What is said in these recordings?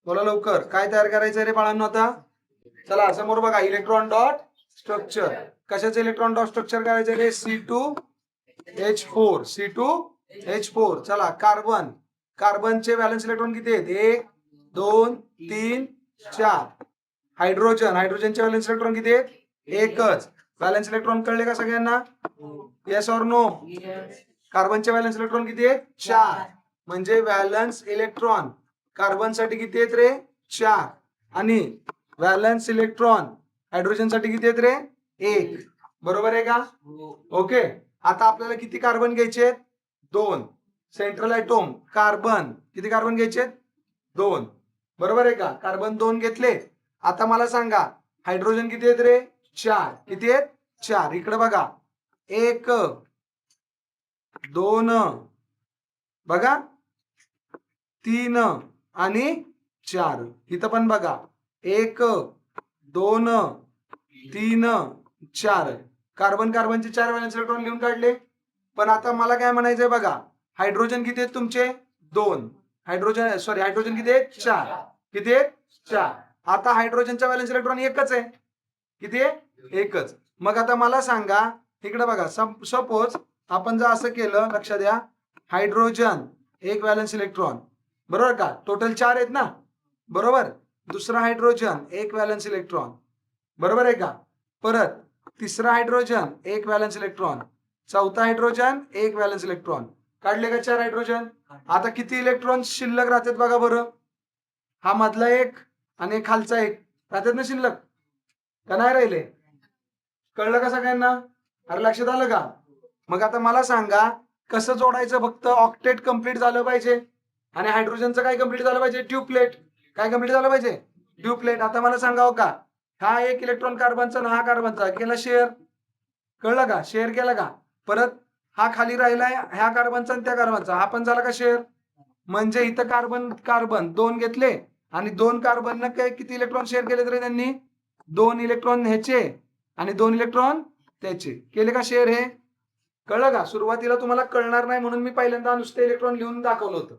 बोला लवकर, काय तयार करायचं रे बाळांनो आता? चला समोर बघा, इलेक्ट्रॉन डॉट स्ट्रक्चर. कशाचं इलेक्ट्रॉन डॉट स्ट्रक्चर करायचं रे? C2H4. C2H4. चला कार्बन. कार्बनचे व्हॅलन्स इलेक्ट्रॉन किती आहेत? 1 2 3 4. हायड्रोजन. हायड्रोजनचे व्हॅलन्स इलेक्ट्रॉन किती आहेत? एकच. व्हॅलन्स इलेक्ट्रॉन कळले का सगळ्यांना? Yes or no? कार्बनचे व्हॅलन्स इलेक्ट्रॉन किती आहेत? 4. म्हणजे व्हॅलन्स इलेक्ट्रॉन कार्बन साठी किती आहेत रे? 4. आणि व्हॅलन्स इलेक्ट्रॉन हायड्रोजन साठी किती आहेत रे? 1. बरोबर आहे का? ओके. आता आपल्याला किती कार्बन घ्यायचे आहेत? 2. Central atom carbon. किती कार्बन घ्यायचे? 2. बरोबर आहे का? कार्बन 2 घेतले. आता मला सांगा हायड्रोजन किती आहेत रे? 4. किती आहेत? 4. इकडे बघा, 1 2 बघा 3 आणि 4. इथं पण बघा 1 2 3 4. कार्बन कार्बनचे 4 व्हॅलन्स इलेक्ट्रॉन लिहून काढले. पण आता मला काय म्हणायचंय बघा, हायड्रोजन किती आहेत तुमचे? 2. हायड्रोजन किती आहेत? 4. किती आहेत? 4. आता हायड्रोजनचा व्हॅलन्स इलेक्ट्रॉन एकच आहे. किती आहे? एकच. मग आता मला सांगा, इकडे बघा, सपोज आपण जर असं केलं, लक्षात द्या, हायड्रोजन 1 व्हॅलन्स इलेक्ट्रॉन, बरोबर का? टोटल 4 आहेत ना, बरोबर. दुसरा हायड्रोजन 1 व्हॅलन्स इलेक्ट्रॉन, बरोबर आहे का? परत तिसरा हायड्रोजन 1 व्हॅलन्स इलेक्ट्रॉन, चौथा हायड्रोजन 1 व्हॅलन्स इलेक्ट्रॉन. काढले का 4 हायड्रोजन? आता किती इलेक्ट्रॉन शिल्लक राहतात बघा बरं. हा मधला 1 आणि खालचा 1 राहतात ना शिल्लक, का नाही राहिले? कळलं का सगळ्यांना? अरे लक्षात आलं का? मग आता मला सांगा कसं जोडायचं? फक्त ऑक्टेट कंप्लीट झालं पाहिजे आणि हायड्रोजनचं काय कंप्लीट झालं पाहिजे? ड्युप्लेट. काय कंप्लीट झालं पाहिजे? ड्युप्लेट. आता मला सांगा हो का, हा 1 इलेक्ट्रॉन कार्बनचा आणि हा कार्बनचा केला शेअर. कळलं का? शेअर केला का? परत हा खाली राहिलाय ह्या कार्बनचा आणि त्या कार्बनचा, हा पण झाला का शेअर? म्हणजे इथं कार्बन कार्बन 2 घेतले आणि 2 कार्बननं काय किती इलेक्ट्रॉन शेअर केले तरी त्यांनी? 2 इलेक्ट्रॉन ह्याचे आणि 2 इलेक्ट्रॉन त्याचे. केले का शेअर? हे कळलं का? सुरुवातीला तुम्हाला कळणार नाही म्हणून मी पहिल्यांदा नुसते इलेक्ट्रॉन लिहून दाखवलं होतं.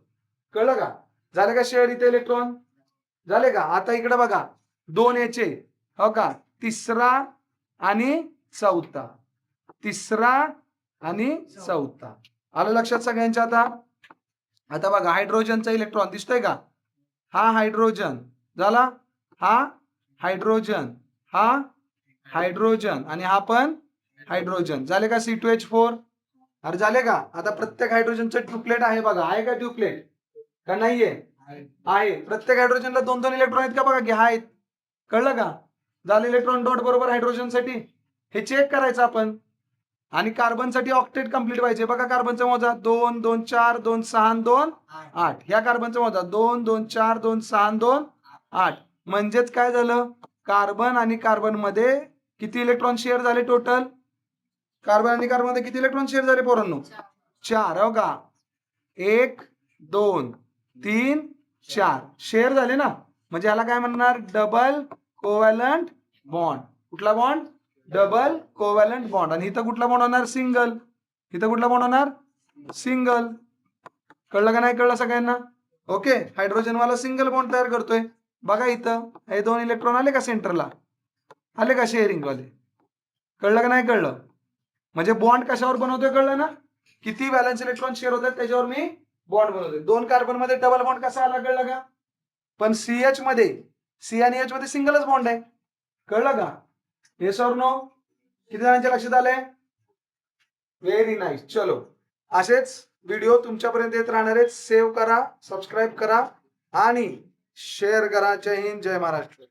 कळलं का? झाले का शेअर इथे इलेक्ट्रॉन? झाले का? आता इकडे बघा, 2 याचे, हो का, तिसरा आणि चौथा. तिसरा आणि चौथा. आलं लक्षात सगळ्यांच्या? आता बघा, हायड्रोजनचा इलेक्ट्रॉन दिसतोय का? हा हायड्रोजन झाला, हा हायड्रोजन, हा हायड्रोजन आणि हा पण हायड्रोजन. झाले का? C2H4. अरे झाले का? आता प्रत्येक हायड्रोजनचं ट्यूप्लेट आहे बघा. आहे का ट्यूप्लेट? का नाहीये? आहे. प्रत्येक हायड्रोजनला 2-2 इलेक्ट्रॉन आहेत का? बघा की आहेत. कळलं का? झाले इलेक्ट्रॉन डॉट बरोबर हायड्रोजनसाठी. हे चेक करायचं आपण. आणि कार्बनसाठी ऑक्टेट कंप्लीट पाहिजे. बघा कार्बनचं मोजा, 2 2 4 2 6 2 8. ह्या कार्बनचं मोजा 2 2 4 2 6 2 8. म्हणजेच काय झालं? कार्बन आणि कार्बन मध्ये किती इलेक्ट्रॉन शेअर झाले टोटल? कार्बन आणि कार्बन मध्ये किती इलेक्ट्रॉन शेअर झाले पोरांनो? 4. हो का? 1 2 3 4 शेअर झाले ना. म्हणजे याला काय म्हणणार? Double covalent bond. कुठला बॉन्ड? Double covalent bond. आणि इथं कुठला बॉन्ड होणार? सिंगल. इथं कुठला बॉन्ड होणार? सिंगल. कळलं का नाही कळलं सगळ्यांना? ओके. हायड्रोजन वाला सिंगल बॉन्ड तयार करतोय. बघा इथं हे 2 इलेक्ट्रॉन आले का सेंटरला? आले का शेअरिंग वाले? कळलं का नाही कळलं? म्हणजे बॉन्ड कशावर बनवतोय कळलं ना? किती व्हॅलन्स इलेक्ट्रॉन शेअर होतात त्याच्यावर मी बॉन्ड बनवतोय. 2 कार्बन मध्ये डबल बॉन्ड कसा आला कळलं का? पण CH मध्ये, C आणि H मध्ये सिंगलच बॉन्ड आहे. कळलं का? Yes or no? किती जणांच्या लक्षात आलंय? Very nice. चलो, असेच व्हिडिओ तुमच्यापर्यंत येत राहणार आहेत. सेव्ह करा, सबस्क्राईब करा आणि शेअर करा. जय हिंद, जय महाराष्ट्र.